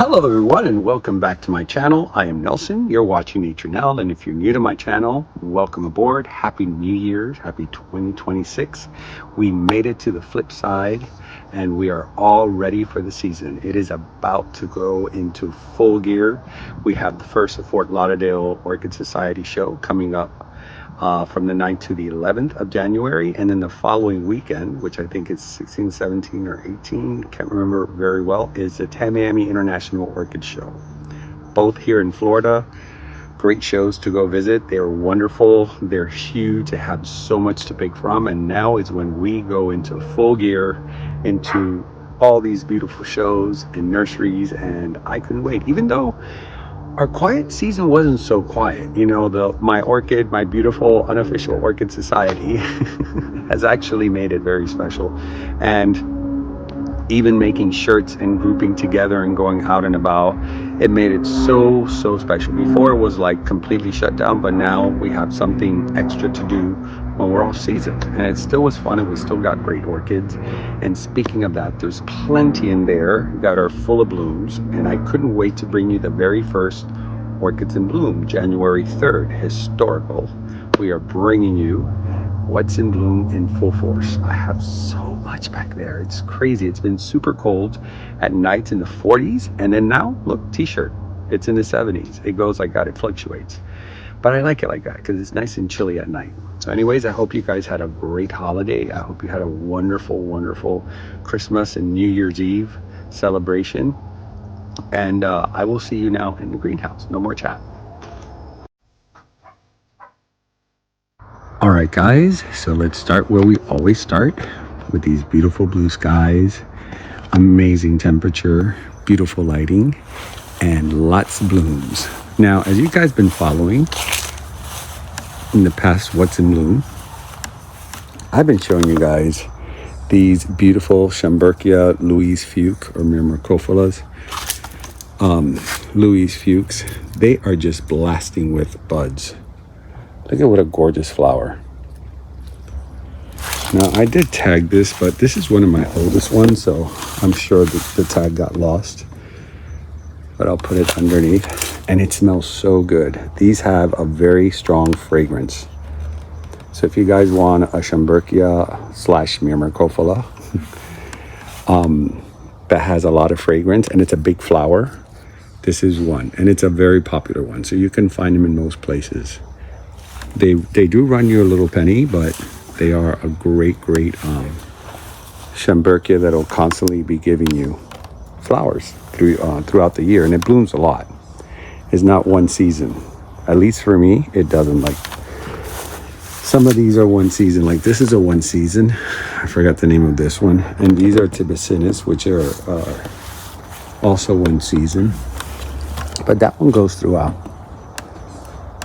Hello everyone and welcome back to my channel. I am Nelson. You're watching NatureNel, and if you're new to my channel, welcome aboard. Happy New Year, happy 2026. We made it to the flip side and we are all ready for the season. It is about to go into full gear. We have the first of Fort Lauderdale Orchid Society show coming up from the 9th to the 11th of January, and then the following weekend, which I think is 16, 17, or 18, can't remember very well, is the Miami International Orchid Show. Both here in Florida. Great shows to go visit. They're wonderful. They're huge. They have so much to pick from, and now is when we go into full gear into all these beautiful shows and nurseries, and I couldn't wait. Even though our quiet season wasn't so quiet, you know, my beautiful unofficial Orchid Society has actually made it very special. And even making shirts and grouping together and going out and about, it made it so special. Before it was like completely shut down, but now we have something extra to do when we're off season, and it still was fun, and we still got great orchids. And speaking of that, there's plenty in there that are full of blooms, and I couldn't wait to bring you the very first Orchids in Bloom, January 3rd, historical. We are bringing you what's in bloom in full force. I have so much back there. It's crazy. It's been super cold at nights in the 40s, and then now look, t-shirt, it's in the 70s. It goes like that. It fluctuates, but I like it like that because it's nice and chilly at night. So anyways, I hope you guys had a great holiday. I hope you had a wonderful Christmas and New Year's Eve celebration, and I will see you now in the greenhouse. No more chat. All right, guys, so let's start where we always start, with these beautiful blue skies, amazing temperature, beautiful lighting, and lots of blooms. Now, as you guys been following in the past What's in Bloom, I've been showing you guys these beautiful Schomburgkia Louise Fuchs, or Myrmecophilas Louise Fuchs. They are just blasting with buds. Look at what a gorgeous flower. Now, I did tag this, but this is one of my oldest ones, so I'm sure that the tag got lost. But I'll put it underneath, and it smells so good. These have a very strong fragrance. So if you guys want a Schomburgkia slash Myrmecophila that has a lot of fragrance, and it's a big flower, this is one. And it's a very popular one, so you can find them in most places. They do run you a little penny, but they are a great Schomburgkia that'll constantly be giving you flowers throughout the year, and it blooms a lot. It's not one season. At least for me, it doesn't. Like, some of these are one season. Like, this is a one season. I forgot the name of this one. And these are Tibacinus, which are also one season. But that one goes throughout.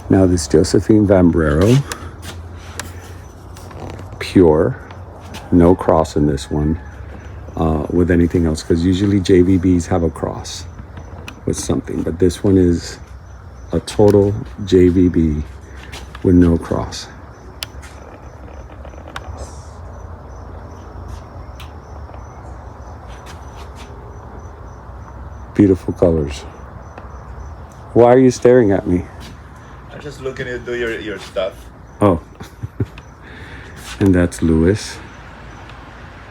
Now, this Josephine Vambrero, pure, no cross in this one with anything else, because usually JVBs have a cross with something, but this one is a total JVB with no cross. Beautiful colors. Why are you staring at me? I'm just looking at your stuff. Oh. And that's Lewis.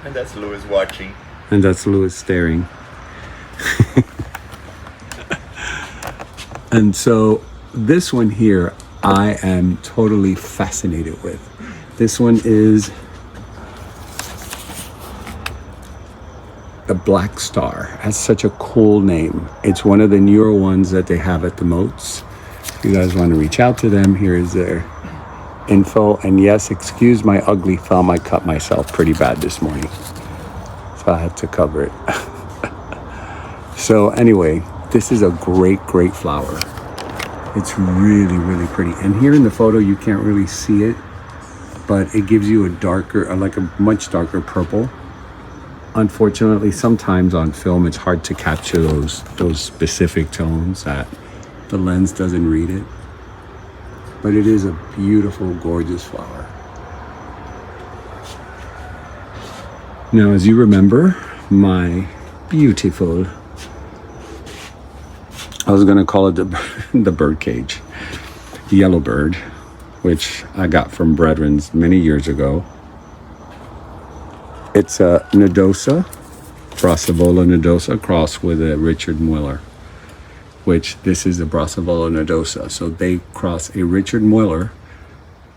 And that's Louis watching. And that's Lewis staring. And so this one here, I am totally fascinated with. This one is the Black Star. Has such a cool name. It's one of the newer ones that they have at the Moats. If you guys want to reach out to them, here is their info. And yes, excuse my ugly thumb. I cut myself pretty bad this morning, so I had to cover it. So anyway, this is a great flower. It's really pretty. And here in the photo, you can't really see it, but it gives you a darker, like a much darker purple. Unfortunately, sometimes on film, it's hard to capture those specific tones that the lens doesn't read it. But it is a beautiful, gorgeous flower. Now, as you remember, my beautiful I was gonna call it the bird cage, yellow bird, which I got from Brethren's many years ago. It's a nodosa, Brassavola nodosa, crossed with a Richard Mueller, which this is a Brassavola nodosa. So they cross a Richard Mueller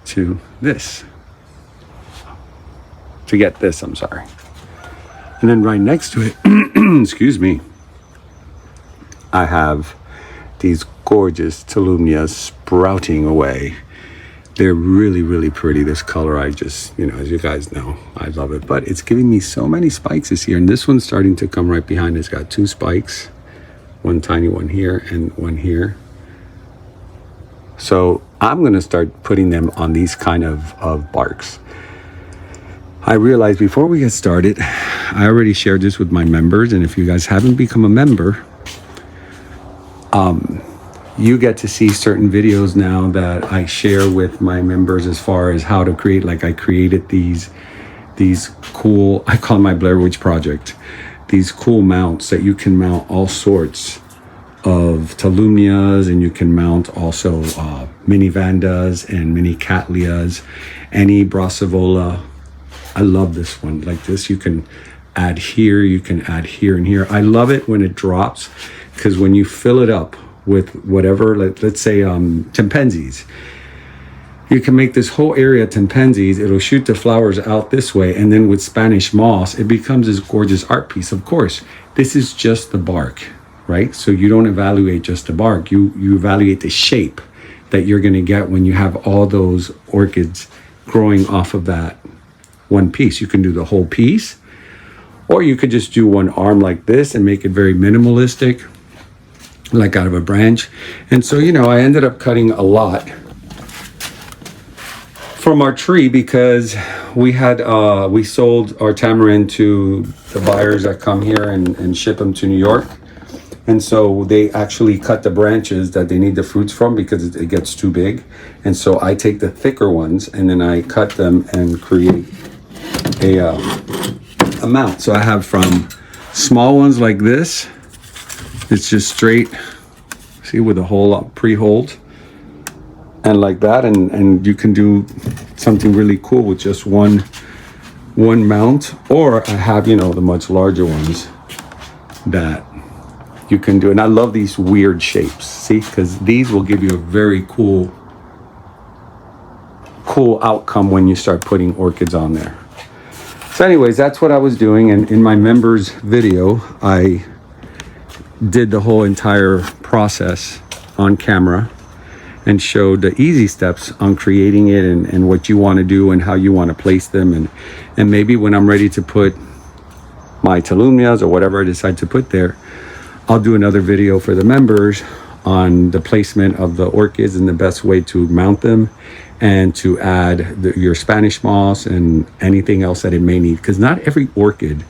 to this, to get this, I'm sorry. And then right next to it, excuse me, I have these gorgeous Tolumnias sprouting away. They're really, really pretty. This color, I just, you know, as you guys know, I love it. But it's giving me so many spikes this year. And this one's starting to come right behind. It's got 2 spikes, one tiny one here and one here. So I'm going to start putting them on these kind of barks. I realized before we get started, I already shared this with my members. And if you guys haven't become a member, you get to see certain videos now that I share with my members as far as how to create. Like I created these cool, I call them my Blair Witch Project, these cool mounts that you can mount all sorts of Tolumnias, and you can mount also mini Vandas and mini Cattleyas, any Brassavola. I love this one. Like this, you can add here, you can add here and here. I love it when it drops, because when you fill it up with whatever, let's say Tempenses, you can make this whole area Tempenses. It'll shoot the flowers out this way, and then with Spanish moss, it becomes this gorgeous art piece. Of course, this is just the bark, right? So you don't evaluate just the bark. You evaluate the shape that you're going to get when you have all those orchids growing off of that one piece. You can do the whole piece, or you could just do one arm like this and make it very minimalistic, like out of a branch. And so, you know, I ended up cutting a lot from our tree, because we had we sold our tamarind to the buyers that come here and ship them to New York. And so they actually cut the branches that they need the fruits from, because it gets too big. And so I take the thicker ones and then I cut them and create a mount. So I have from small ones like this, it's just straight, see, with a hole pre-holed, and like that, and you can do something really cool with just one mount. Or I have, you know, the much larger ones that you can do. And I love these weird shapes, see, because these will give you a very cool outcome when you start putting orchids on there. So anyways, that's what I was doing. And in my members video, I did the whole entire process on camera and showed the easy steps on creating it, and what you want to do and how you want to place them. And maybe when I'm ready to put my Tolumnias or whatever I decide to put there, I'll do another video for the members on the placement of the orchids and the best way to mount them, and to add your Spanish moss and anything else that it may need. Because not every orchid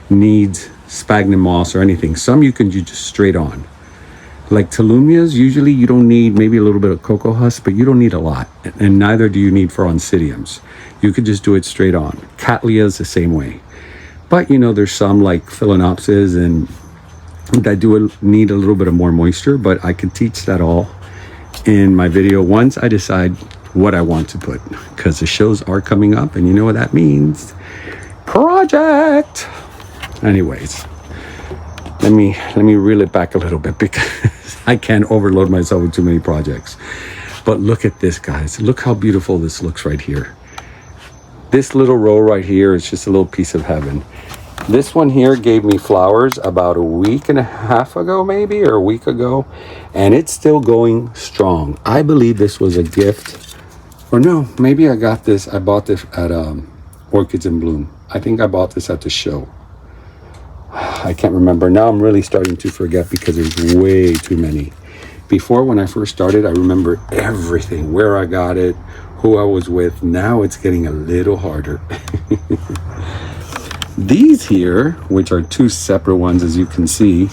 needs sphagnum moss or anything. Some you can do just straight on. Like Tolumnias, usually you don't need, maybe a little bit of cocoa husk, but you don't need a lot. And neither do you need for oncidiums. You could just do it straight on. Cattleyas the same way. But you know, there's some like Phalaenopsis and that do need a little bit of more moisture, but I can teach that all in my video once I decide what I want to put, because the shows are coming up, and you know what that means. Project. Anyways, let me reel it back a little bit, because I can't overload myself with too many projects. But look at this, guys. Look how beautiful this looks right here. This little row right here is just a little piece of heaven. This one here gave me flowers about a week and a half ago, maybe, or a week ago, and it's still going strong. I believe this was a gift, or no, maybe I bought this at Orchids in Bloom. I think I bought this at the show. I can't remember. Now I'm really starting to forget, because there's way too many. Before, when I first started, I remember everything, where I got it, who I was with. Now it's getting a little harder. These here, which are 2 separate ones, as you can see,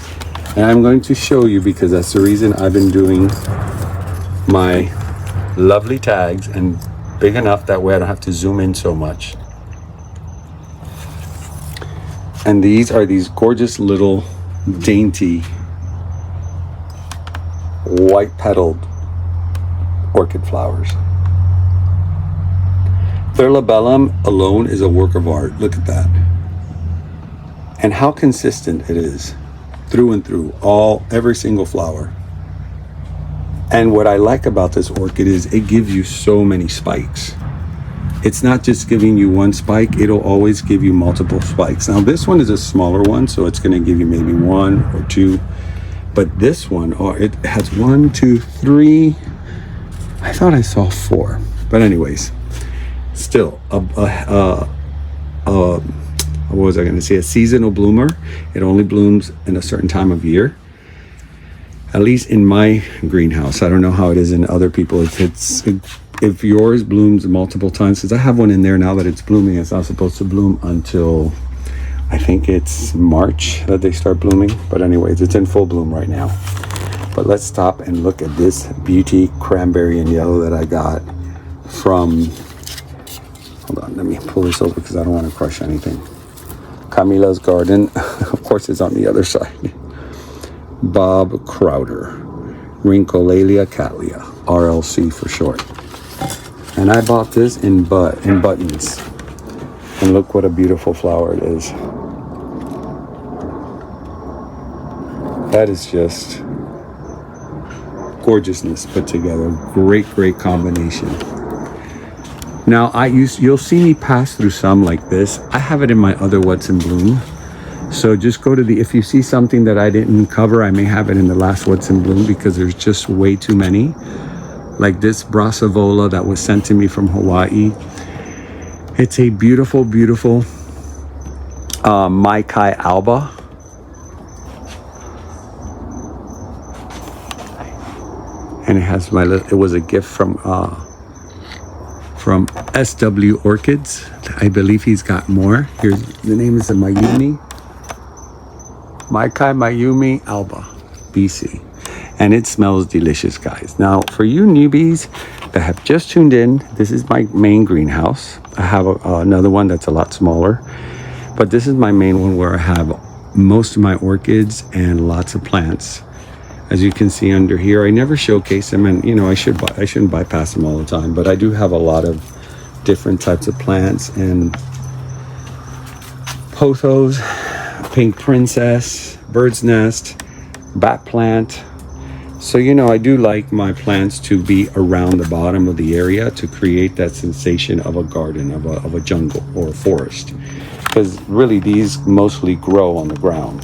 and I'm going to show you, because that's the reason I've been doing my lovely tags and big enough that way I don't have to zoom in so much. And these are these gorgeous little dainty white petaled orchid flowers. Their labellum alone is a work of art. Look at that. And how consistent it is through and through, every single flower. And what I like about this orchid is it gives you so many spikes. It's not just giving you one spike, it'll always give you multiple spikes. Now this one is a smaller one, so it's gonna give you maybe one or two. But this one, it has 1, 2, 3. I thought I saw 4. But anyways, still, what was I gonna say? A seasonal bloomer. It only blooms in a certain time of year. At least in my greenhouse. I don't know how it is in other people. If yours blooms multiple times, because I have one in there now that it's blooming. It's not supposed to bloom until I think it's March that they start blooming. But anyways, it's in full bloom right now. But let's stop and look at this beauty cranberry and yellow that I got from, hold on, let me pull this over because I don't want to crush anything. Camila's Garden. Of course, it's on the other side. Bob Crowder. Rhincolalia cattleya, RLC for short. And I bought this in buttons. And look what a beautiful flower it is. That is just gorgeousness put together. Great combination. Now you'll see me pass through some like this. I have it in my other What's in Bloom. So just go to if you see something that I didn't cover, I may have it in the last What's in Bloom because there's just way too many. Like this Brassavola that was sent to me from Hawaii. It's a beautiful Maikai alba. And it has it was a gift from SW Orchids. I believe he's got more. Here's the name is Mayumi. Maikai Mayumi alba, BC. And it smells delicious, guys. Now, for you newbies that have just tuned in, this is my main greenhouse. I have another one that's a lot smaller, but this is my main one where I have most of my orchids and lots of plants. As you can see under here, I never showcase them, and I shouldn't bypass them all the time, but I do have a lot of different types of plants and pothos, pink princess, bird's nest, bat plant. So, I do like my plants to be around the bottom of the area to create that sensation of a garden, of a jungle or a forest. Because really these mostly grow on the ground.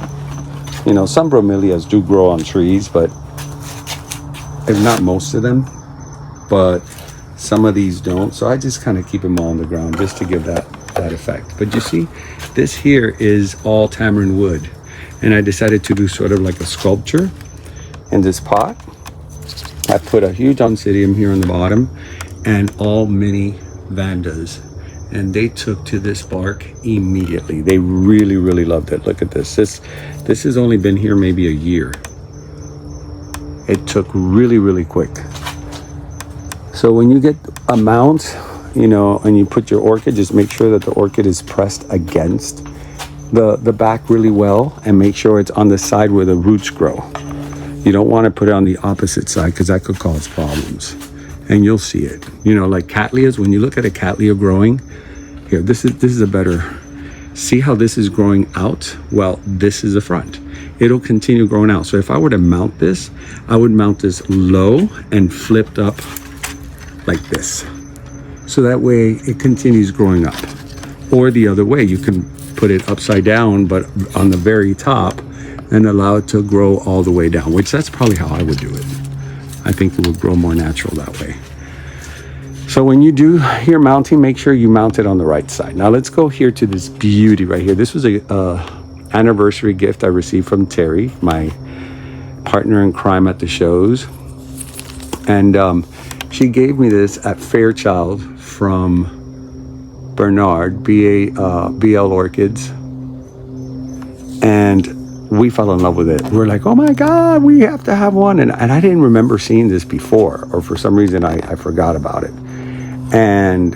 Some bromeliads do grow on trees, but if not most of them, but some of these don't. So I just kind of keep them all on the ground just to give that effect. But you see, this here is all tamarind wood. And I decided to do sort of like a sculpture in this pot. I put a huge oncidium here on the bottom and all mini Vandas, and they took to this bark immediately. They really loved it. Look at this. This has only been here maybe a year. It took really quick. So when you get a mount, and you put your orchid, just make sure that the orchid is pressed against the back really well, and make sure it's on the side where the roots grow. You don't want to put it on the opposite side because that could cause problems. And you'll see it. Like cattleyas, when you look at a cattleya growing, here, this is a better, see how this is growing out? Well, this is the front. It'll continue growing out. So if I were to mount this, I would mount this low and flipped up like this. So that way it continues growing up. Or the other way, you can put it upside down, but on the very top, and allow it to grow all the way down, which that's probably how I would do it. I think it would grow more natural that way. So when you do your mounting, make sure you mount it on the right side. Now let's go here to this beauty right here. This was a anniversary gift I received from Terry, my partner in crime at the shows. And she gave me this at Fairchild from Bernard, BL Orchids. And we fell in love with it. We're like, oh my God, we have to have one. And I didn't remember seeing this before, or for some reason I forgot about it. And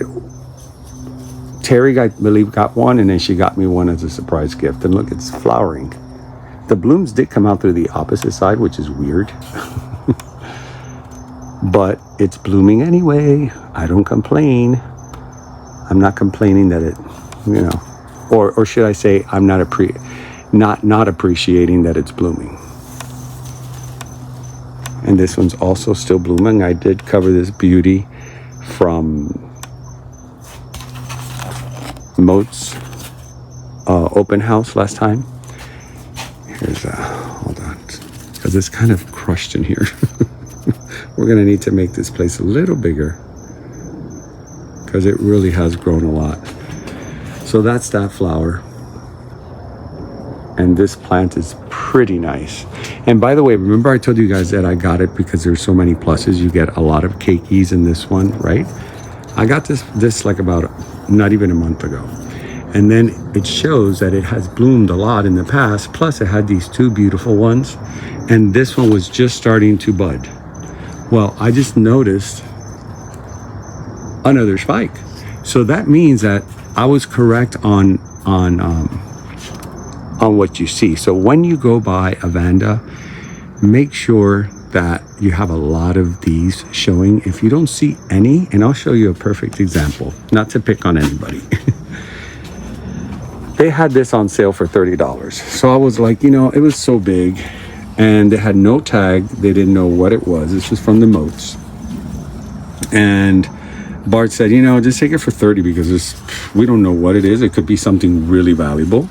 Terry, I believe, got one, and then she got me one as a surprise gift. And look, it's flowering. The blooms did come out through the opposite side, which is weird. but it's blooming anyway. I don't complain. I'm not complaining that it, you know, or should I say, I'm not appreciating that it's blooming. And this one's also still blooming. I did cover this beauty from Moat's open house last time. Here's hold on, because it's kind of crushed in here. We're gonna need to make this place a little bigger because it really has grown a lot. So that's that flower. And this plant is pretty nice. And by the way, remember I told you guys that I got it because there's so many pluses. You get a lot of keikis in this one, right? I got this like about not even a month ago. And then it shows that it has bloomed a lot in the past. Plus it had these two beautiful ones. And this one was just starting to bud. Well, I just noticed another spike. So that means that I was correct on what you see. So when you go by a Vanda, make sure that you have a lot of these showing. If you don't see any, and I'll show you a perfect example, not to pick on anybody. They had this on sale for $30. So I was like, you know, it was so big and they had no tag. They didn't know what it was. This was from the Moats. And Bart said, you know, just take it for 30 because we don't know what it is. It could be something really valuable.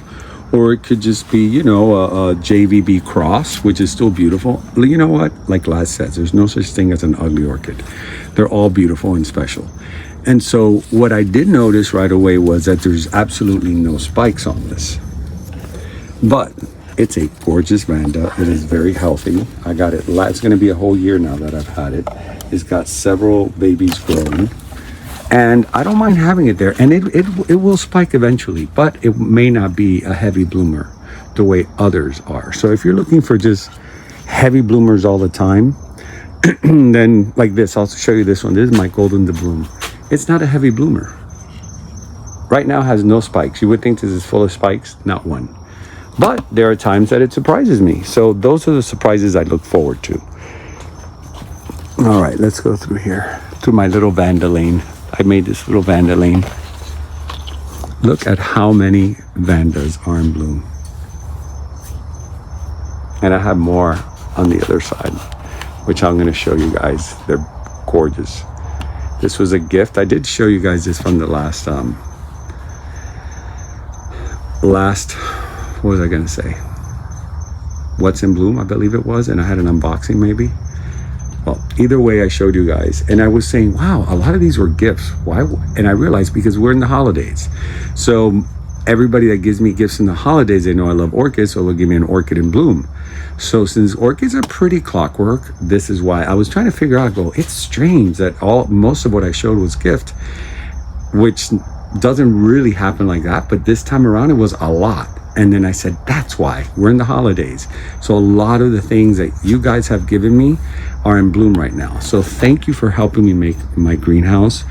Or it could just be, you know, a JVB cross, which is still beautiful. You know what? Like Laz says, there's no such thing as an ugly orchid. They're all beautiful and special. And so what I did notice right away was that there's absolutely no spikes on this. But it's a gorgeous Vanda. It is very healthy. I got it. It's going to be a whole year now that I've had it. It's got several babies growing. And I don't mind having it there, and it will spike eventually, but it may not be a heavy bloomer the way others are. So if you're looking for just heavy bloomers all the time, then like this, I'll show you this one. This is my golden doubloon. It's not a heavy bloomer. Right now has no spikes. You would think this is full of spikes, not one. But there are times that it surprises me. So those are the surprises I look forward to. All right, let's go through here, through my little Vanda lane. I made this little Vanda lane. Look at how many Vandas are in bloom. And I have more on the other side, which I'm going to show you guys. They're gorgeous. This was a gift. I did show you guys this from the last, what was I going to say? What's in Bloom, I believe it was. And I had an unboxing maybe. Well, either way, I showed you guys, and I was saying, wow, a lot of these were gifts. Why? And I realized because we're in the holidays. So everybody that gives me gifts in the holidays, they know I love orchids, so they'll give me an orchid in bloom. So since orchids are pretty clockwork, this is why I was trying to figure out, it's strange that most of what I showed was gift, which doesn't really happen like that. But this time around, it was a lot. And then I said, that's why we're in the holidays. So a lot of the things that you guys have given me are in bloom right now. So thank you for helping me make my greenhouse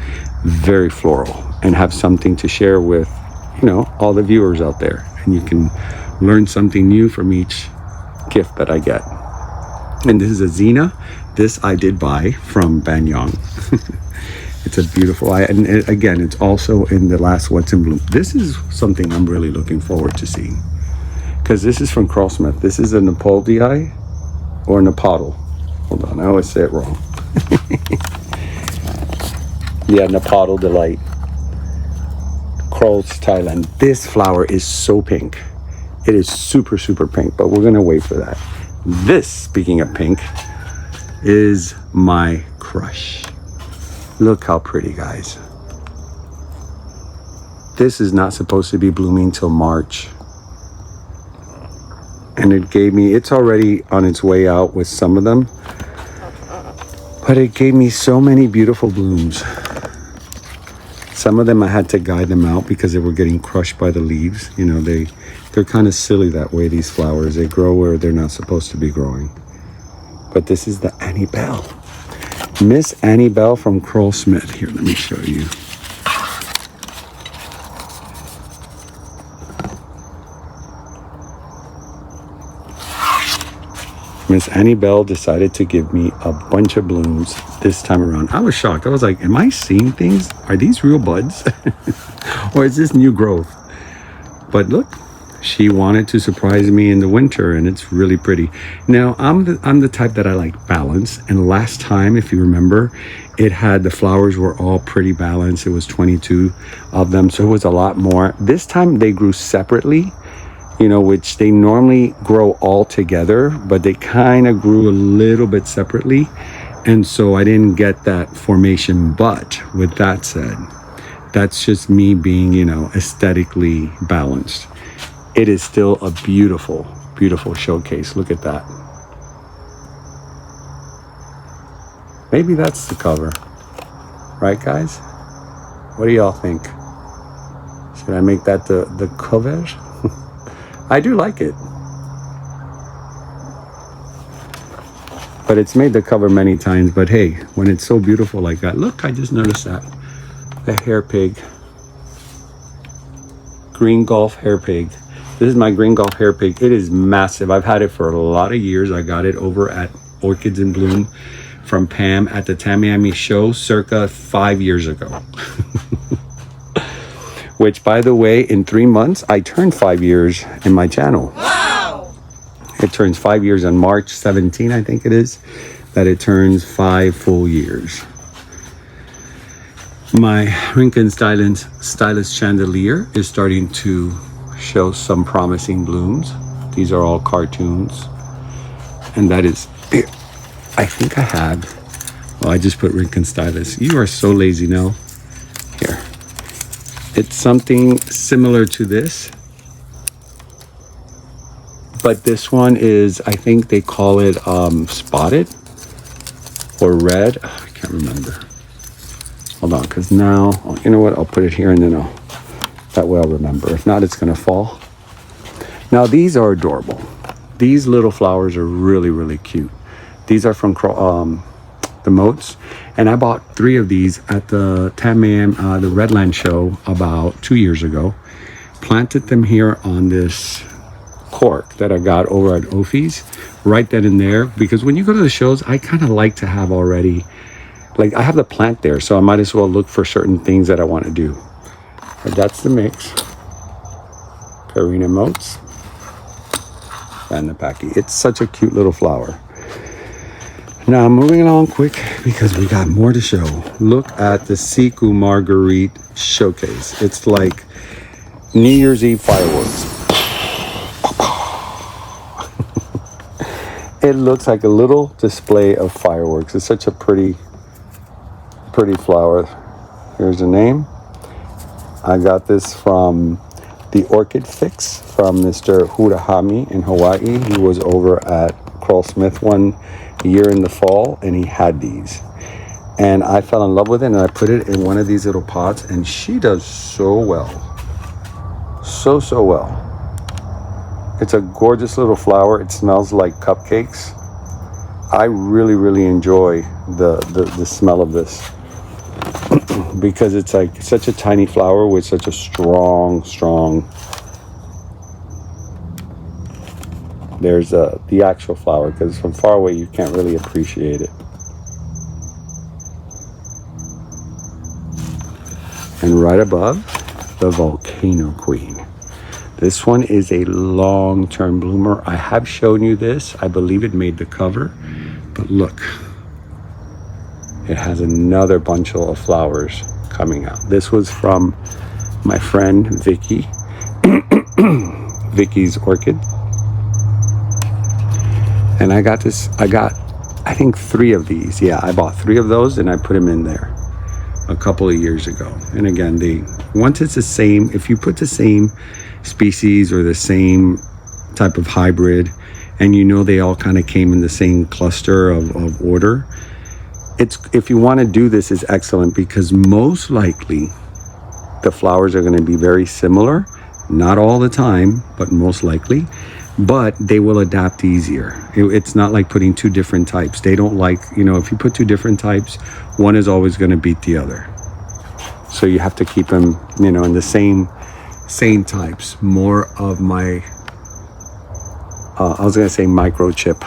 very floral and have something to share with, you know, all the viewers out there. And you can learn something new from each gift that I get. And this is a Xena. This I did buy from Banyang. It's a beautiful, and again, it's also in the last What's in Bloom. This is something I'm really looking forward to seeing, because this is from Carlsmith. This is a Napoleon or Napodal. Hold on, I always say it wrong. Yeah, Napodal Delight. Kroll's, Thailand. This flower is so pink. It is super, super pink, but we're gonna wait for that. This, speaking of pink, is my crush. Look how pretty, guys. This is not supposed to be blooming till March. And it gave me, it's already on its way out with some of them, but it gave me so many beautiful blooms. Some of them I had to guide them out because they were getting crushed by the leaves. You know, they're kind of silly that way, these flowers. They grow where they're not supposed to be growing. But this is the Annie Bell. Miss Annie Bell from Kroll Smith. Here, let me show you. Miss Annie Bell decided to give me a bunch of blooms this time around. I was shocked. I was like, am I seeing things? Are these real buds? Or is this new growth? But look, she wanted to surprise me in the winter, and it's really pretty. Now, I'm the type that I like balance. And last time, if you remember, it had, the flowers were all pretty balanced. It was 22 of them, so it was a lot more. This time they grew separately, you know, which they normally grow all together, but they kind of grew a little bit separately. And so I didn't get that formation. But with that said, that's just me being, you know, aesthetically balanced. It is still a beautiful, beautiful showcase. Look at that. Maybe that's the cover. Right, guys? What do y'all think? Should I make that the cover? I do like it. But it's made the cover many times. But hey, when it's so beautiful like that. Look, I just noticed that. The hair pig. Green Gulf hair pig. This is my green Gulf hair pig. It is massive. I've had it for a lot of years. I got it over at Orchids in Bloom from Pam at the Tamiami show circa 5 years ago. Which, by the way, in 3 months, I turned 5 years in my channel. Wow! It turns 5 years on March 17, I think it is, that it turns 5 full years. My Rinkin Stylist chandelier is starting to show some promising blooms. These are all cartoons. And that is it. I think I have. Oh, I just put Rinkin Stylist. You are so lazy now. Here. It's something similar to this. But this one is, I think they call it spotted or red. Oh, I can't remember. Hold on, because now, you know what? I'll put it here and then that way I'll remember. If not, it's going to fall. Now, these are adorable. These little flowers are really, really cute. These are from the Moats. And I bought 3 of these at the Tamiami, the Redland show about 2 years ago. Planted them here on this cork that I got over at Ophi's. Right then and there. Because when you go to the shows, I kind of like to have already, like I have the plant there. So I might as well look for certain things that I want to do. But that's the mix. Karina Moats. And the Packy. It's such a cute little flower. Now I'm moving along quick because we got more to show. Look at the Siku Marguerite showcase. It's like New Year's Eve fireworks. It looks like a little display of fireworks. It's such a pretty flower. Here's the name. I got this from the Orchid Fix from Mr. Hurahami in Hawaii. He was over at Carl Smith one year in the fall, and he had these. And I fell in love with it, and I put it in one of these little pots, and she does so well. So well. It's a gorgeous little flower. It smells like cupcakes. I really enjoy the smell of this. Because it's like such a tiny flower with such a strong. There's the actual flower, because from far away you can't really appreciate it. And right above, the Volcano Queen. This one is a long-term bloomer. I have shown you this. I believe it made the cover, but look. It has another bunch of flowers coming out. This was from my friend Vicky, Vicky's Orchid. And I got I think 3 of these. Yeah, I bought 3 of those and I put them in there a couple of years ago. And again, once it's the same, if you put the same species or the same type of hybrid, and you know they all kind of came in the same cluster of order, if you want to do this, is excellent, because most likely the flowers are going to be very similar. Not all the time, but most likely. But they will adapt easier. It's not like putting 2 different types. They don't like, if you put 2 different types, one is always going to beat the other. So you have to keep them, in the same types. More of my, I was going to say microchip.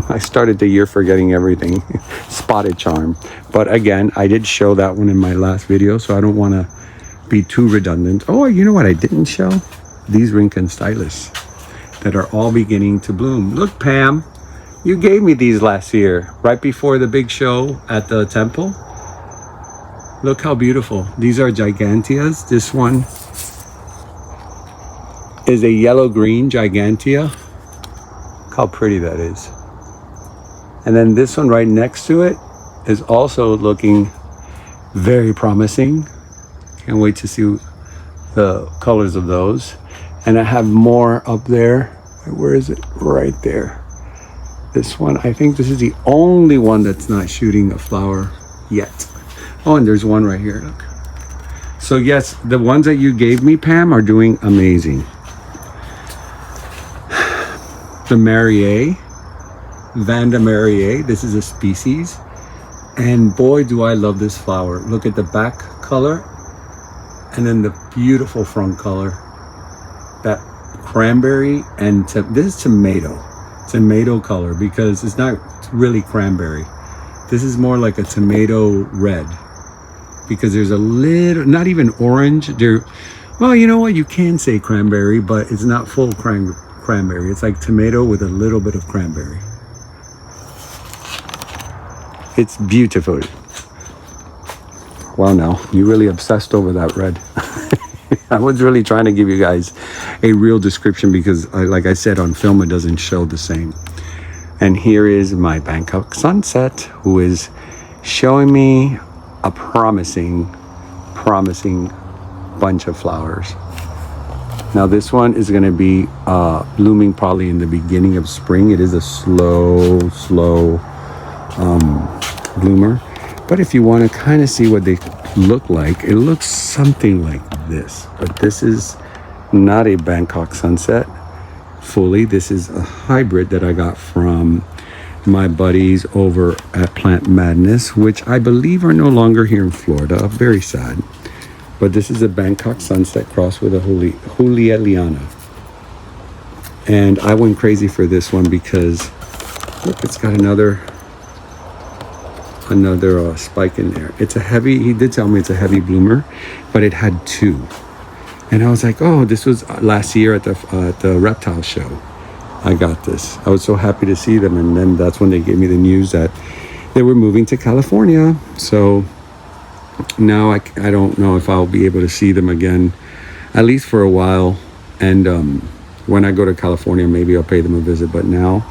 I started the year forgetting everything. Spotted charm. But again, I did show that one in my last video, so I don't want to be too redundant. Oh, you know what I didn't show? These Rincon stylists that are all beginning to bloom. Look, Pam, you gave me these last year, right before the big show at the temple. Look how beautiful. These are giganteas. This one is a yellow-green gigantea. Look how pretty that is. And then this one right next to it is also looking very promising. Can't wait to see the colors of those. And I have more up there. Where is it? Right there. This one, I think this is the only one that's not shooting a flower yet. Oh, and there's one right here, look. So yes, the ones that you gave me, Pam, are doing amazing. The Marier, Vanda Marier, this is a species. And boy, do I love this flower. Look at the back color and then the beautiful front color. That cranberry and this is tomato color, because it's not really cranberry. This is more like a tomato red, because there's a little, not even orange there. Well, you know what, you can say cranberry, but it's not full cranberry. It's like tomato with a little bit of cranberry. It's beautiful. Wow, now you really obsessed over that red. I was really trying to give you guys a real description, because like I said, on film it doesn't show the same. And here is my Bangkok sunset, who is showing me a promising bunch of flowers. Now this one is going to be blooming probably in the beginning of spring. It is a slow bloomer. But if you want to kind of see what they look like, it looks something like this. But this is not a Bangkok sunset fully. This is a hybrid that I got from my buddies over at Plant Madness, which I believe are no longer here in Florida. Very sad. But this is a Bangkok sunset cross with a Juliana. And I went crazy for this one because look, it's got another spike in there. It's a heavy, he did tell me it's a heavy bloomer, but it had two. And I was like, oh, this was last year at the reptile show. I got this. I was so happy to see them. And then that's when they gave me the news that they were moving to California. So now I don't know if I'll be able to see them again, at least for a while. And when I go to California, maybe I'll pay them a visit. But now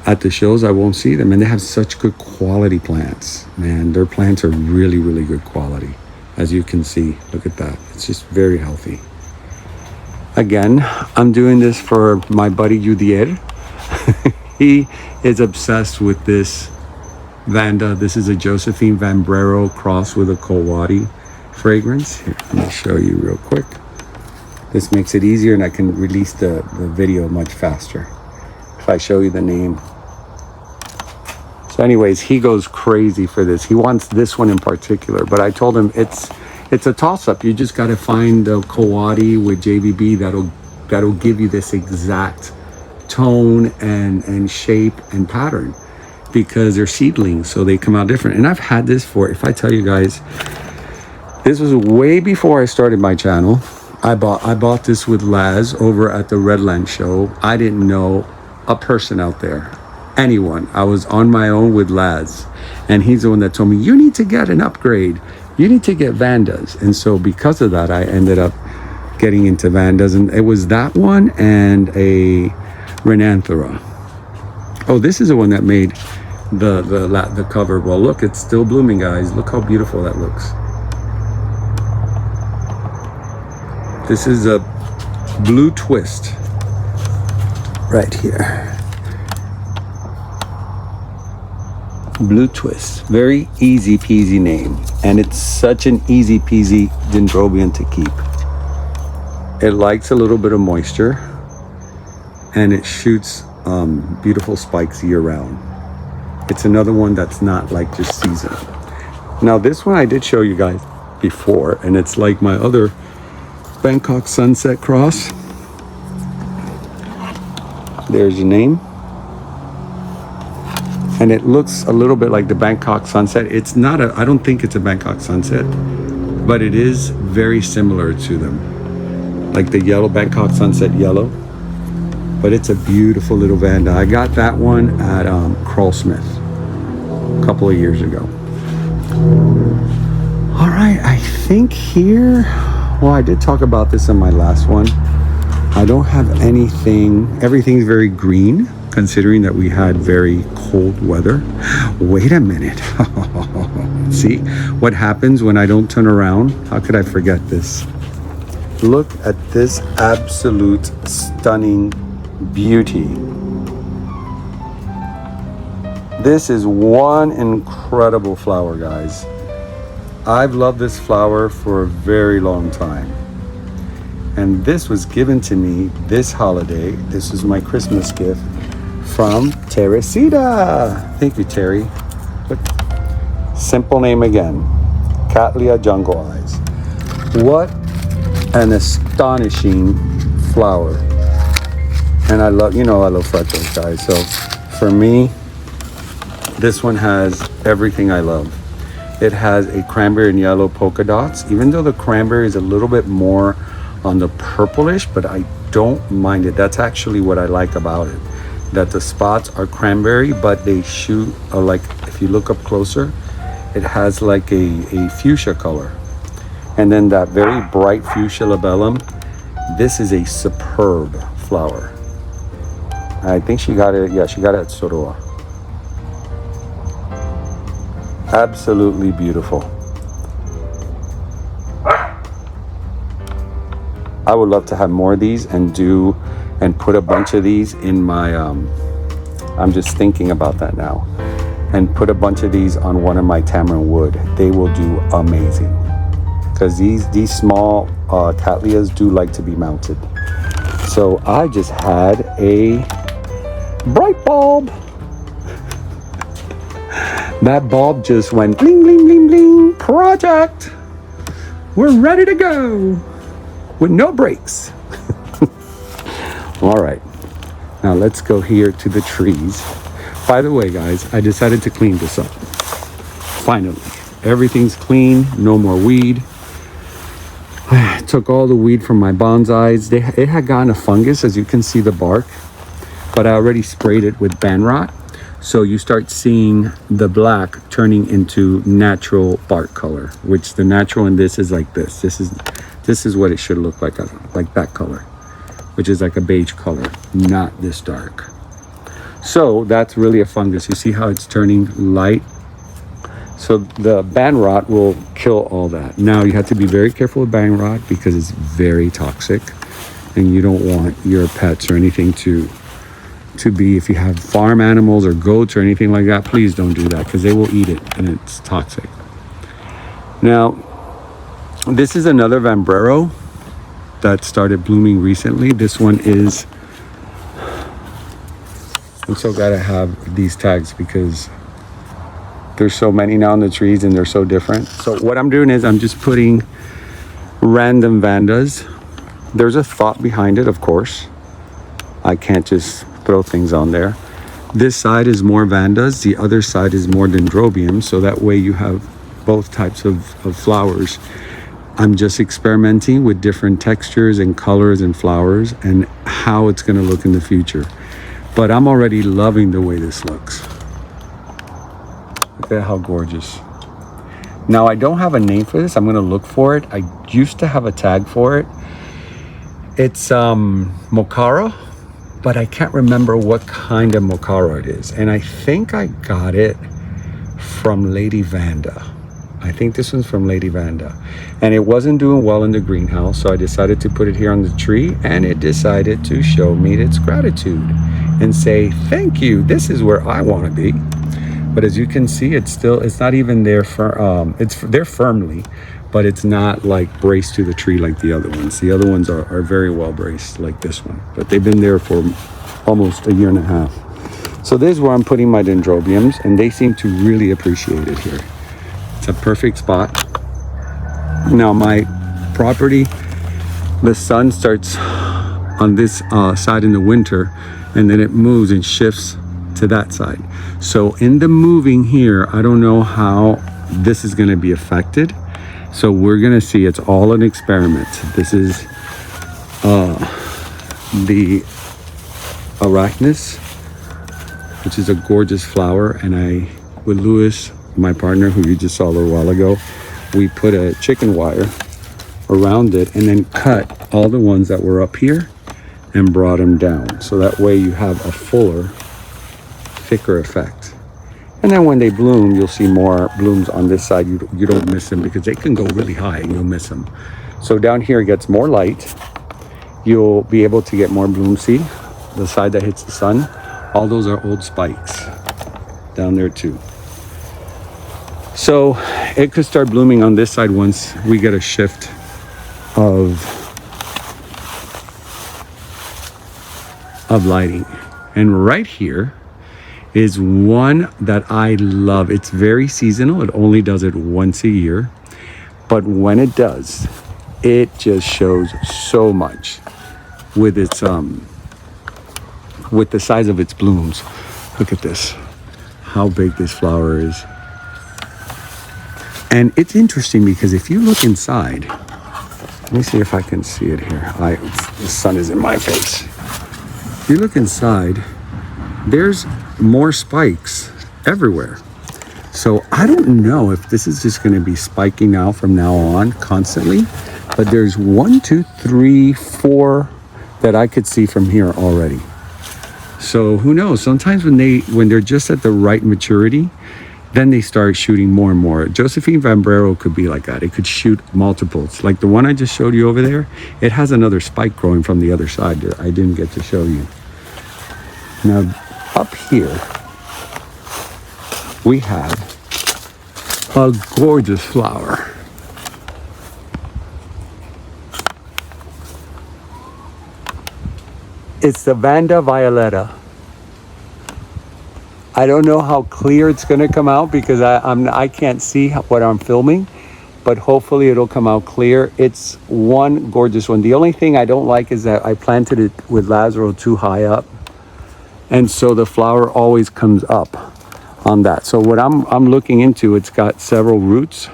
at the shows, I won't see them. And they have such good quality plants, man. Their plants are really, really good quality. As you can see, look at that. It's just very healthy. Again, I'm doing this for my buddy Judier. He is obsessed with this Vanda. This is a Josephine Vambrero cross with a Kowadi fragrance. Here, let me show you real quick. This makes it easier and I can release the video much faster if I show you the name. So anyways, he goes crazy for this. He wants this one in particular, but I told him it's a toss-up. You just got to find the Kowadi with JVB that'll give you this exact tone and shape and pattern, because they're seedlings, so they come out different. And I've had this for, if I tell you guys, this was way before I started my channel. I bought this with Laz over at the Redland show. I didn't know a person out there, anyone. I was on my own with Laz, and he's the one that told me, you need to get an upgrade. You need to get Vandas. And so because of that, I ended up getting into Vandas, and it was that one and a Renanthera. Oh, this is the one that made the cover. Well, look, it's still blooming, guys. Look how beautiful that looks. This is a blue twist right here. Blue twist, very easy peasy name, and it's such an easy peasy dendrobium to keep. It likes a little bit of moisture, and it shoots beautiful spikes year round. It's another one that's not like just seasonal. Now this one I did show you guys before, and it's like my other Bangkok sunset cross. There's your name. and it looks a little bit like the Bangkok sunset. It's not a, I don't think it's a Bangkok sunset, but it is very similar to them, like the yellow Bangkok sunset yellow. But it's a beautiful little Vanda. I got that one at Crawlsmith a couple of years ago. All right, I think here, well, I did talk about this in my last one. I don't have anything, everything's very green, considering that we had very cold weather. Wait a minute. See what happens when I don't turn around? How could I forget this? Look at this absolute stunning beauty. This is one incredible flower, guys. I've loved this flower for a very long time. And this was given to me this holiday. This is my Christmas gift from Teresita. Thank you, Terry. Look, simple name again. Cattleya Jungle Eyes. What an astonishing flower. And I love, I love freckles, guys. So for me, this one has everything I love. It has a cranberry and yellow polka dots, even though the cranberry is a little bit more on the purplish, but I don't mind it. That's actually what I like about it, that the spots are cranberry, but they shoot like, if you look up closer, it has like a fuchsia color. And then that very bright fuchsia labellum. This is a superb flower. I think she got it, yeah, she got it at Soroa. Absolutely beautiful. I would love to have more of these and put a bunch of these in my, I'm just thinking about that now, and put a bunch of these on one of my tamarind wood. They will do amazing. Because these small cattleyas do like to be mounted. So I just had a bright bulb. That bulb just went bling, bling, bling, bling. Project. We're ready to go with no brakes. All right. Now let's go here to the trees. By the way, guys, I decided to clean this up. Finally, everything's clean. No more weed. I took all the weed from my bonsais. It had gotten a fungus, as you can see the bark, but I already sprayed it with banrot. So you start seeing the black turning into natural bark color, which the natural in this is like this. This is what it should look like that color, which is like a beige color, not this dark. So that's really a fungus. You see how it's turning light? So the banrot will kill all that. Now you have to be very careful with banrot because it's very toxic, and you don't want your pets or anything to be, if you have farm animals or goats or anything like that, please don't do that because they will eat it and it's toxic. Now, this is another Vambrero that started blooming recently. This one is, I'm so glad I have these tags because there's so many now in the trees and they're so different. So what I'm doing is I'm just putting random Vandas. There's a thought behind it, of course. I can't just throw things on there. This side is more Vandas, the other side is more Dendrobium, so that way you have both types of flowers. I'm just experimenting with different textures and colors and flowers and how it's going to look in the future. But I'm already loving the way this looks. Look at how gorgeous. Now I don't have a name for this. I'm going to look for it. I used to have a tag for it. It's Mocara, but I can't remember what kind of Mocara it is. And I think I got it from Lady Vanda. I think this one's from Lady Vanda. And it wasn't doing well in the greenhouse, so I decided to put it here on the tree, and it decided to show me its gratitude and say, thank you, this is where I want to be. But as you can see, it's not even there for, it's there firmly, but it's not like braced to the tree like the other ones. The other ones are very well braced like this one, but they've been there for almost a year and a half. So this is where I'm putting my Dendrobiums, and they seem to really appreciate it here. It's a perfect spot. Now my property, the sun starts on this side in the winter, and then it moves and shifts to to that side. So in the moving here, I don't know how this is going to be affected. So we're going to see. It's all an experiment. This is the arachnus, which is a gorgeous flower. And with Louis, my partner, who you just saw a little while ago, we put a chicken wire around it and then cut all the ones that were up here and brought them down. So that way you have a fuller, thicker effect. And then when they bloom, you'll see more blooms on this side. You don't miss them because they can go really high and you'll miss them. So down here it gets more light. You'll be able to get more bloom. See the side that hits the sun? All those are old spikes down there too. So it could start blooming on this side once we get a shift of lighting. And right here is one that I love. It's very seasonal. It only does it once a year. But when it does, it just shows so much with its with the size of its blooms. Look at this, how big this flower is. And it's interesting because if you look inside, let me see if I can see it here. The sun is in my face. If you look inside, there's more spikes everywhere. So I don't know if this is just going to be spiking now from now on constantly, but there's 1, 2, 3, 4 that I could see from here already. So who knows? Sometimes when they're just at the right maturity, then they start shooting more and more. Josephine Vambrero could be like that. It could shoot multiples. Like the one I just showed you over there, it has another spike growing from the other side that I didn't get to show you. Now, up here, we have a gorgeous flower. It's the Vanda violetta. I don't know how clear it's going to come out because I can't see what I'm filming, but hopefully it'll come out clear. It's one gorgeous one. The only thing I don't like is that I planted it with Lazaro too high up, and so the flower always comes up on that. So what I'm looking into, it's got several roots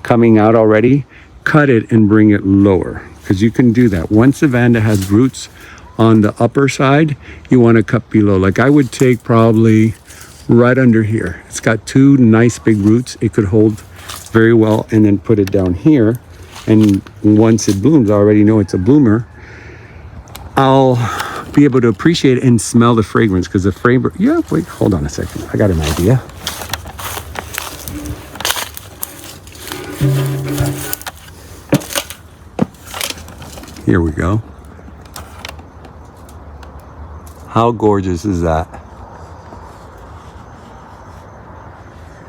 coming out already. Cut it and bring it lower, because you can do that. Once the Vanda has roots on the upper side, you want to cut below. Like I would take probably right under here. It's got 2 nice big roots. It could hold very well, and then put it down here. And once it blooms, I already know it's a bloomer. I'll be able to appreciate it and smell the fragrance, because the fragrance, yeah, wait, hold on a second. I got an idea. Here we go. How gorgeous is that?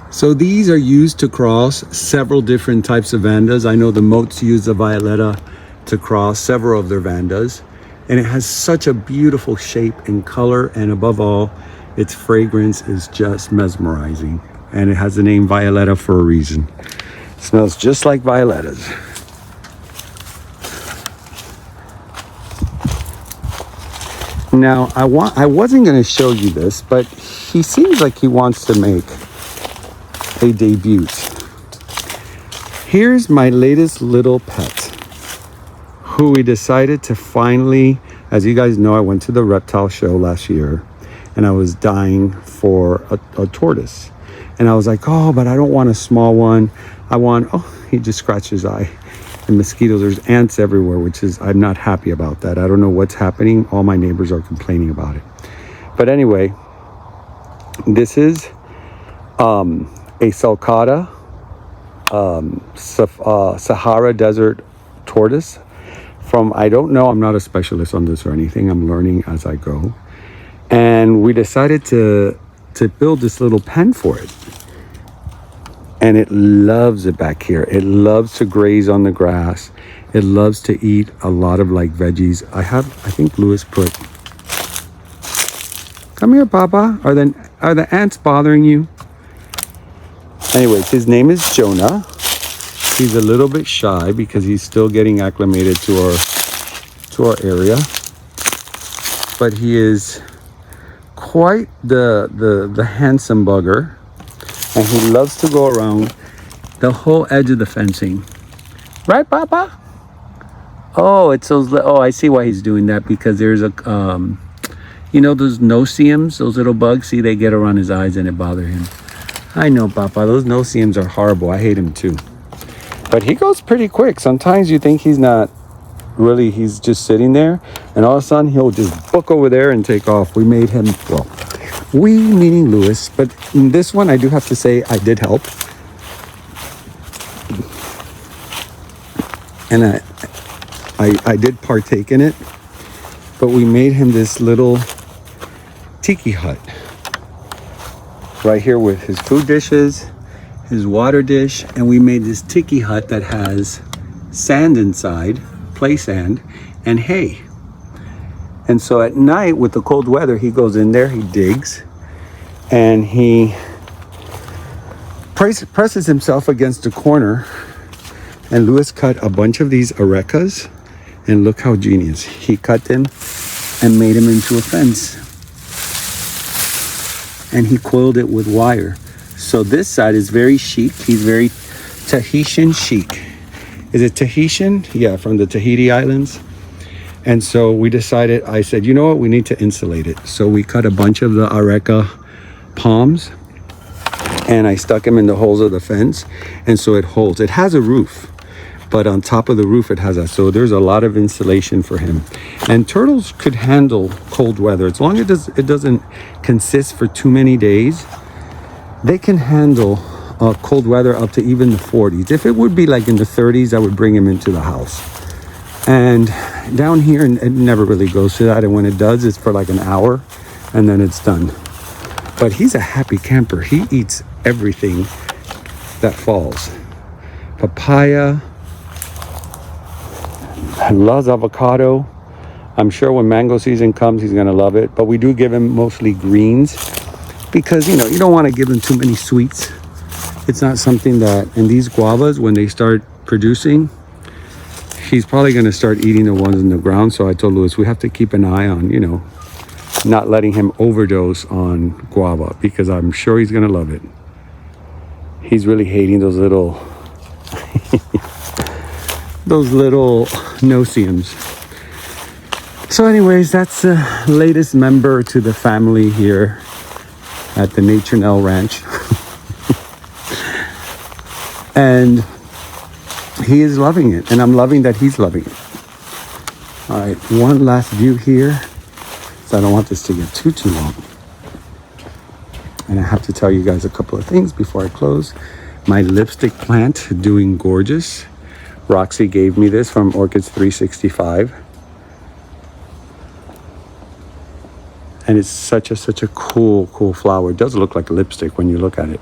So these are used to cross several different types of Vandas. I know the Moats use the Violetta to cross several of their Vandas. And it has such a beautiful shape and color. And above all, its fragrance is just mesmerizing. And it has the name Violetta for a reason. It smells just like violettas. Now, I wasn't going to show you this, but he seems like he wants to make a debut. Here's my latest little pet, who we decided to finally, as you guys know, I went to the reptile show last year and I was dying for a tortoise. And I was like, oh, but I don't want a small one. He just scratched his eye. And mosquitoes, there's ants everywhere, which is, I'm not happy about that. I don't know what's happening. All my neighbors are complaining about it. But anyway, this is a sulcata Sahara Desert tortoise from, I don't know, I'm not a specialist on this or anything. I'm learning as I go. And we decided to build this little pen for it. And it loves it back here. It loves to graze on the grass. It loves to eat a lot of like veggies. I think Louis put, come here, Papa. Are the ants bothering you? Anyways, his name is Jonah. He's a little bit shy because he's still getting acclimated to our area. But he is quite the handsome bugger, and he loves to go around the whole edge of the fencing. Right, Papa? Oh, it's those. Oh, I see why he's doing that, because there's a you know those no-see-ums, those little bugs. See, they get around his eyes and it bother him. I know, Papa. Those no-see-ums are horrible. I hate him too. But he goes pretty quick. Sometimes you think he's not really, he's just sitting there, and all of a sudden he'll just book over there and take off. We made him, well, we meaning Lewis, but in this one I do have to say I did help. And I did partake in it, but we made him this little tiki hut right here with his food dishes, his water dish, and we made this tiki hut that has sand inside, play sand, and hay. And so at night with the cold weather, he goes in there, he digs, and he presses himself against the corner. And Lewis cut a bunch of these arecas, and look how genius. He cut them and made them into a fence. And he coiled it with wire. So this side is very chic. He's very Tahitian chic. Is it Tahitian? Yeah, from the Tahiti Islands. And so we decided, I said, you know what, we need to insulate it. So we cut a bunch of the areca palms, and I stuck them in the holes of the fence, and so it holds. It has a roof, but on top of the roof it has that. So there's a lot of insulation for him. And turtles could handle cold weather. As long as it doesn't consist for too many days, they can handle cold weather up to even the 40s. If it would be like in the 30s, I would bring him into the house. And down here, it never really goes to that. And when it does, it's for like an hour, and then it's done. But he's a happy camper. He eats everything that falls. Papaya, loves avocado. I'm sure when mango season comes, he's gonna love it. But we do give him mostly greens, because you don't want to give him too many sweets. It's not something that, and these guavas, when they start producing, he's probably going to start eating the ones in the ground. So I told Lewis, we have to keep an eye on, not letting him overdose on guava, because I'm sure he's going to love it. He's really hating those little, those little no-see-ums. So anyways, that's the latest member to the family here at the NatureNel Ranch. And he is loving it, and I'm loving that he's loving it. All right, one last view here, so I don't want this to get too long. And I have to tell you guys a couple of things before I close. My lipstick plant doing gorgeous. Roxy gave me this from Orchid's 365. And it's such a cool flower. It does look like lipstick when you look at it,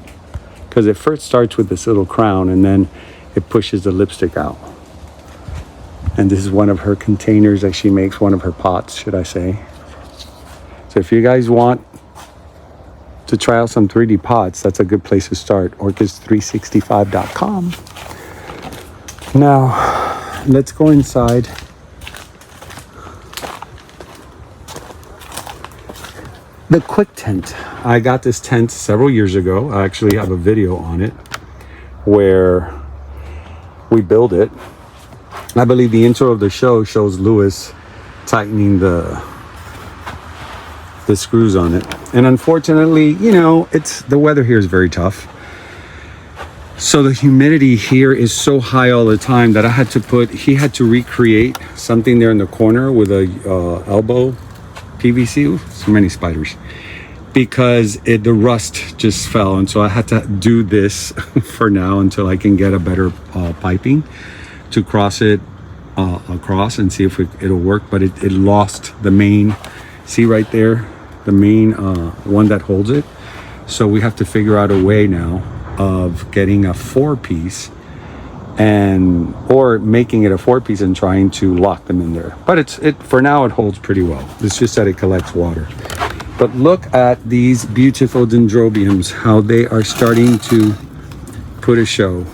because it first starts with this little crown, and then it pushes the lipstick out. And this is one of her containers that she makes, one of her pots, should I say. So if you guys want to try out some 3D pots, that's a good place to start. Orchids365.com. Now, let's go inside. The quick tent. I got this tent several years ago. I actually have a video on it where we build it. I believe the intro of the show shows Lewis tightening the screws on it. And unfortunately, it's the weather here is very tough. So the humidity here is so high all the time that he had to recreate something there in the corner with a elbow PVC. So many spiders. Because the rust just fell, and so I had to do this for now until I can get a better piping to cross it across and see if it'll work. But it lost the main, see right there, the main one that holds it. So we have to figure out a way now of getting a 4-piece or making it a 4-piece and trying to lock them in there. But for now it holds pretty well. It's just that it collects water. But look at these beautiful dendrobiums, how they are starting to put a show.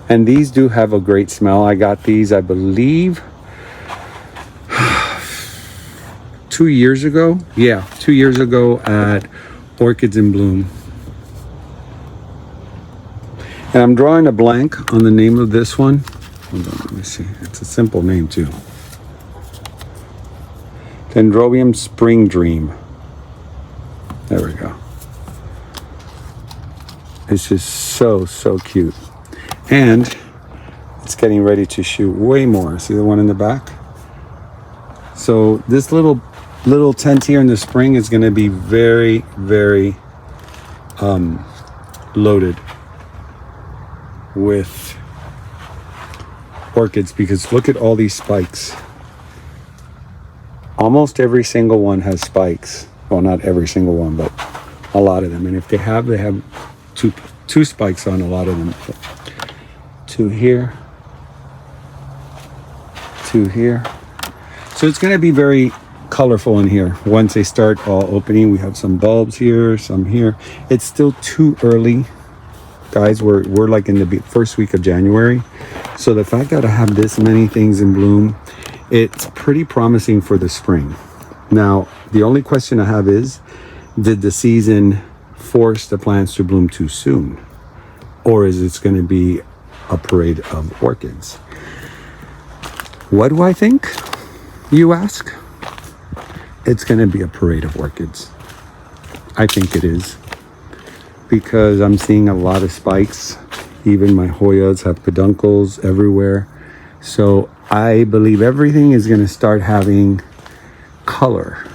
And these do have a great smell. I got these, I believe, 2 years ago. Yeah, 2 years ago at Orchids in Bloom. And I'm drawing a blank on the name of this one. Hold on, let me see. It's a simple name too. Dendrobium Spring Dream. There we go. It's just so, so cute. And it's getting ready to shoot way more. See the one in the back? So this little tent here in the spring is going to be very, very loaded with orchids, because look at all these spikes. Almost every single one has spikes. Well, not every single one, but a lot of them. And if they have two spikes on a lot of them. Two here, two here. So it's going to be very colorful in here. Once they start all opening, we have some bulbs here, some here. It's still too early, guys. We're like in the first week of January. So the fact that I have this many things in bloom, it's pretty promising for the spring. Now, the only question I have is, did the season force the plants to bloom too soon? Or is it going to be a parade of orchids? What do I think, you ask? It's going to be a parade of orchids. I think it is. Because I'm seeing a lot of spikes. Even my Hoyas have peduncles everywhere. So I believe everything is going to start having color.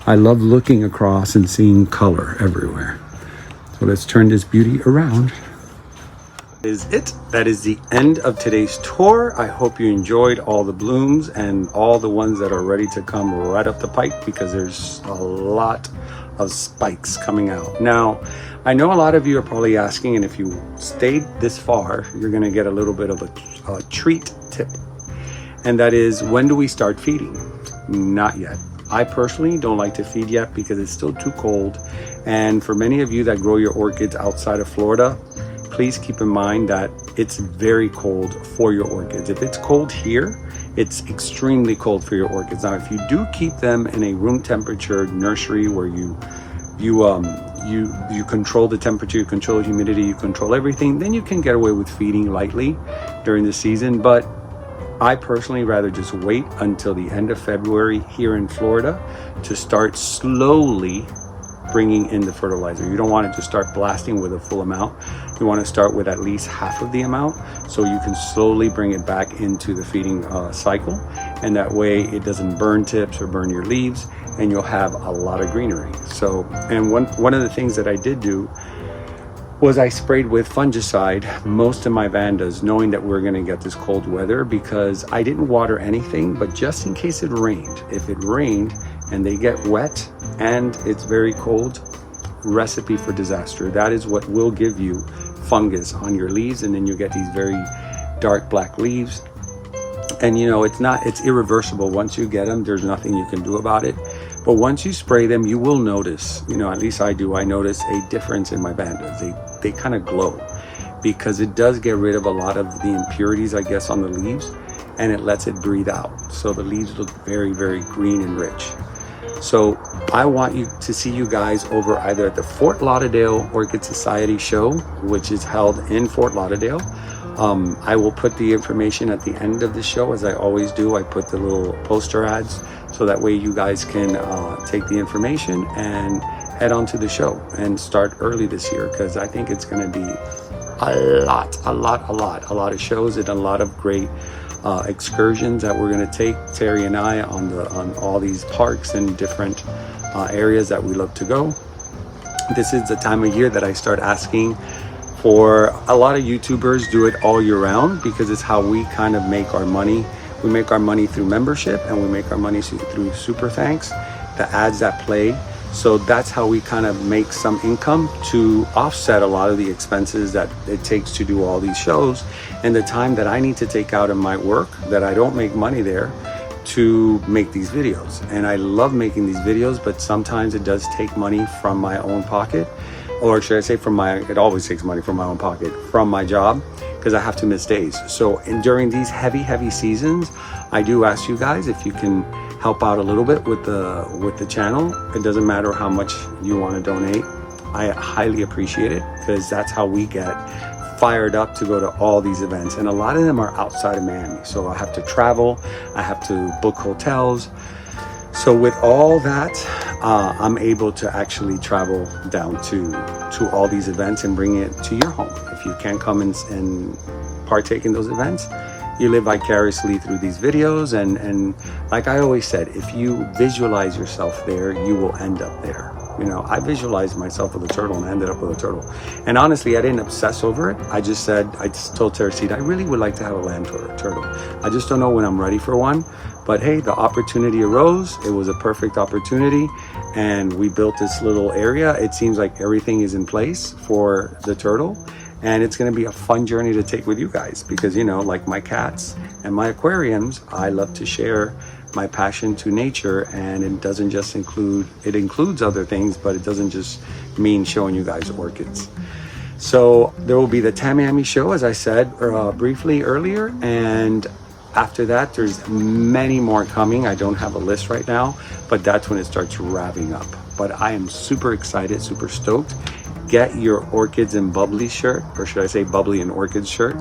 I love looking across and seeing color everywhere. So let's turn this beauty around. That is the end of today's tour. I hope you enjoyed all the blooms and all the ones that are ready to come right up the pipe, because there's a lot of spikes coming out. Now, I know a lot of you are probably asking, and if you stayed this far, you're going to get a little bit of a treat tip. And that is, when do we start feeding? Not yet. I personally don't like to feed yet because it's still too cold. And for many of you that grow your orchids outside of Florida, please keep in mind that it's very cold for your orchids. If it's cold here, it's extremely cold for your orchids. Now, if you do keep them in a room temperature nursery where you control the temperature, you control the humidity, you control everything, then you can get away with feeding lightly during the season. But I personally rather just wait until the end of February here in Florida to start slowly bringing in the fertilizer. You don't want to just start blasting with a full amount. You want to start with at least half of the amount, so you can slowly bring it back into the feeding cycle, and that way it doesn't burn tips or burn your leaves, and you'll have a lot of greenery. So, and one of the things that I did do was I sprayed with fungicide most of my Vandas, knowing that we're going to get this cold weather, because I didn't water anything, but just in case it rained. If it rained and they get wet and it's very cold, recipe for disaster. That is what will give you fungus on your leaves, and then you get these very dark black leaves. And you know, it's irreversible. Once you get them, there's nothing you can do about it. But once you spray them, you will notice, you know, at least I do, I notice a difference in my Vandas. They kind of glow, because it does get rid of a lot of the impurities, I guess, on the leaves, and it lets it breathe out. So the leaves look very, very green and rich. So I want to see you guys over either at the Fort Lauderdale Orchid Society show, which is held in Fort Lauderdale. I will put the information at the end of the show, as I always do. I put the little poster ads, so that way you guys can take the information and head on to the show and start early this year, because I think it's going to be a lot of shows and a lot of great excursions that we're going to take, Terry and I, on all these parks and different areas that we love to go. This is the time of year that I start asking for a lot of YouTubers do it all year round, because it's how we kind of make our money. We make our money through membership, and we make our money through super thanks, the ads that play. So that's how we kind of make some income to offset a lot of the expenses that it takes to do all these shows, and the time that I need to take out of my work that I don't make money there to make these videos. And I love making these videos, but sometimes it does take money from my own pocket, or should I say it always takes money from my own pocket, from my job, because I have to miss days. So during these heavy seasons, I do ask you guys if you can help out a little bit with the channel. It doesn't matter how much you want to donate. I highly appreciate it, because that's how we get fired up to go to all these events, and a lot of them are outside of Miami, so I have to travel, I have to book hotels. So with all that, I'm able to actually travel down to all these events and bring it to your home. If you can't come and partake in those events, you live vicariously through these videos, and like I always said, if you visualize yourself there, you will end up there. You know, I visualized myself with a turtle and I ended up with a turtle. And honestly, I didn't obsess over it. I just told Teresita, I really would like to have a land turtle. I just don't know when I'm ready for one. But hey, the opportunity arose. It was a perfect opportunity. And we built this little area. It seems like everything is in place for the turtle. And it's going to be a fun journey to take with you guys, because, you know, like my cats and my aquariums, I love to share my passion to nature, and it doesn't just it includes other things, but it doesn't just mean showing you guys orchids. So there will be the Tamiami show, as I said briefly earlier, and after that there's many more coming. I don't have a list right now, but that's when it starts wrapping up. But I am super excited, super stoked. Get your orchids and bubbly shirt, or should I say bubbly and orchids shirt,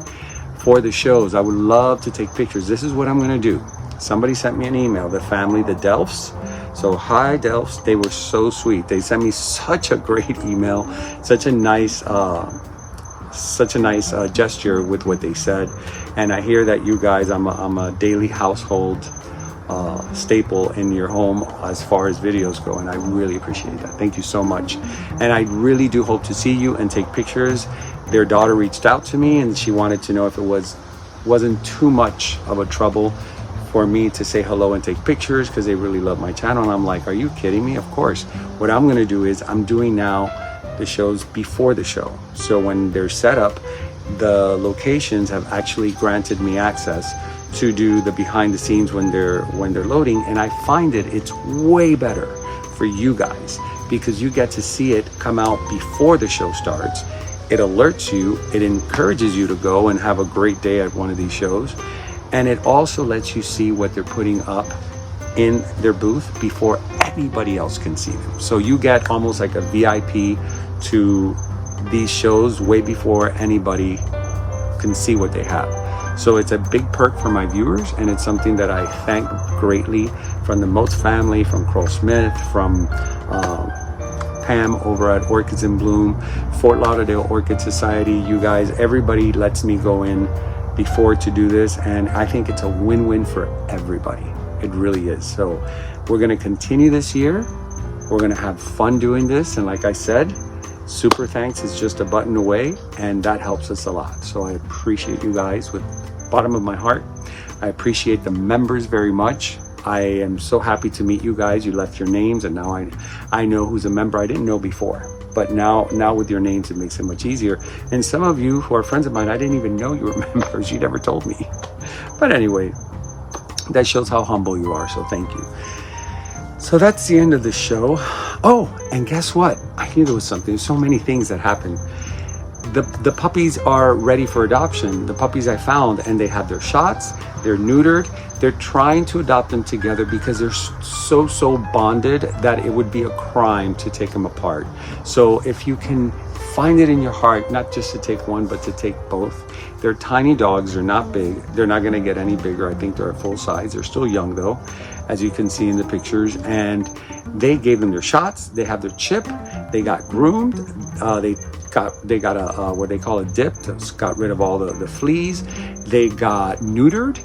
for the shows. I would love to take pictures. This is what I'm going to do. Somebody sent me an email, the family, the Delphs. So hi Delphs, they were so sweet. They sent me such a great email, such a nice gesture with what they said. And I hear that you guys, I'm a daily household staple in your home as far as videos go, and I really appreciate that. Thank you so much. And I really do hope to see you and take pictures. Their daughter reached out to me and she wanted to know if it wasn't too much of a trouble for me to say hello and take pictures, because they really love my channel. And I'm like, are you kidding me? Of course. What I'm going to do is I'm doing now the shows before the show. So when they're set up, the locations have actually granted me access to do the behind the scenes when they're loading. And I find it's way better for you guys, because you get to see it come out before the show starts. It alerts you, it encourages you to go and have a great day at one of these shows. And it also lets you see what they're putting up in their booth before anybody else can see them. So you get almost like a VIP to these shows way before anybody can see what they have. So it's a big perk for my viewers, and it's something that I thank greatly from the Moats family, from Kroll Smith, from Pam over at Orchids in Bloom, Fort Lauderdale Orchid Society. You guys, everybody lets me go in before to do this, and I think it's a win-win for everybody. It really is. So we're going to continue this year. We're going to have fun doing this, and like I said, super thanks is just a button away, and that helps us a lot. So I appreciate you guys with the bottom of my heart. I appreciate the members very much. I am so happy to meet you guys. You left your names, and now I know who's a member I didn't know before. But now with your names, it makes it much easier. And some of you who are friends of mine, I didn't even know you were members. You never told me. But anyway, that shows how humble you are. So thank you. So that's the end of the show. Oh, and guess what? I knew there was something. There's so many things that happen. The puppies are ready for adoption. The puppies I found, and they have their shots. They're neutered. They're trying to adopt them together because they're so bonded that it would be a crime to take them apart. So if you can find it in your heart, not just to take one, but to take both. They're tiny dogs. They're not big. They're not going to get any bigger. I think they're at full size. They're still young though, as you can see in the pictures. And they gave them their shots. They have their chip. They got groomed. They got a what they call a dip. That's got rid of all the fleas. They got neutered.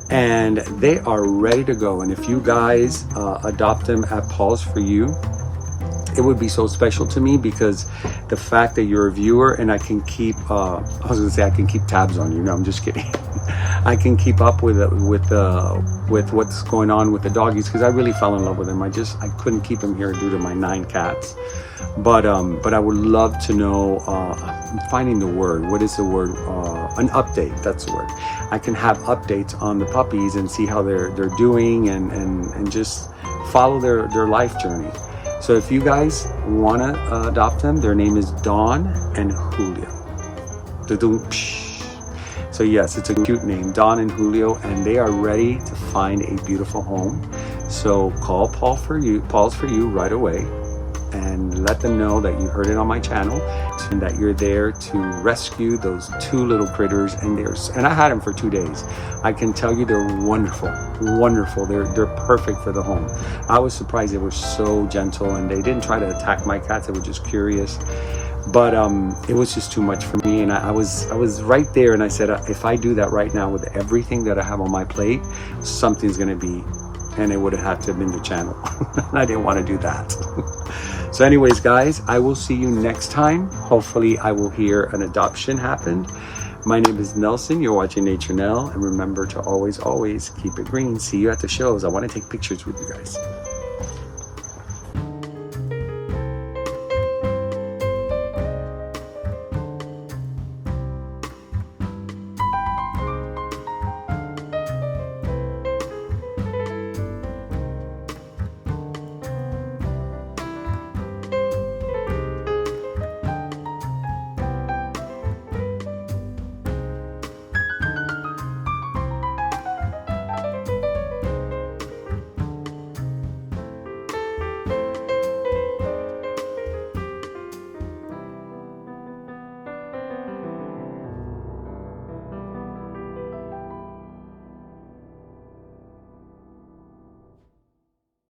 And they are ready to go. And if you guys adopt them at Paws For You, it would be so special to me, because the fact that you're a viewer and I can keep, I was gonna say I can keep tabs on you. No, I'm just kidding. I can keep up with what's going on with the doggies, because I really fell in love with them. I couldn't keep them here due to my 9 cats. But I would love to know, I'm finding the word. What is the word? An update, that's the word. I can have updates on the puppies and see how they're doing, and just follow their life journey. So if you guys want to adopt them, their name is Dawn and Julio. So yes, it's a cute name, Dawn and Julio, and they are ready to find a beautiful home. So call Paul's for you right away, and let them know that you heard it on my channel and that you're there to rescue those two little critters. And I had them for 2 days. I can tell you they're wonderful, wonderful. They're perfect for the home. I was surprised they were so gentle, and they didn't try to attack my cats. They were just curious. But it was just too much for me, and I was right there, and I said, if I do that right now with everything that I have on my plate, something's gonna be, and it would have had to have been the channel. I didn't want to do that. So anyways, guys, I will see you next time. Hopefully I will hear an adoption happened. My name is Nelson. You're watching NatureNel, and remember to always keep it green. See you at the shows. I want to take pictures with you guys.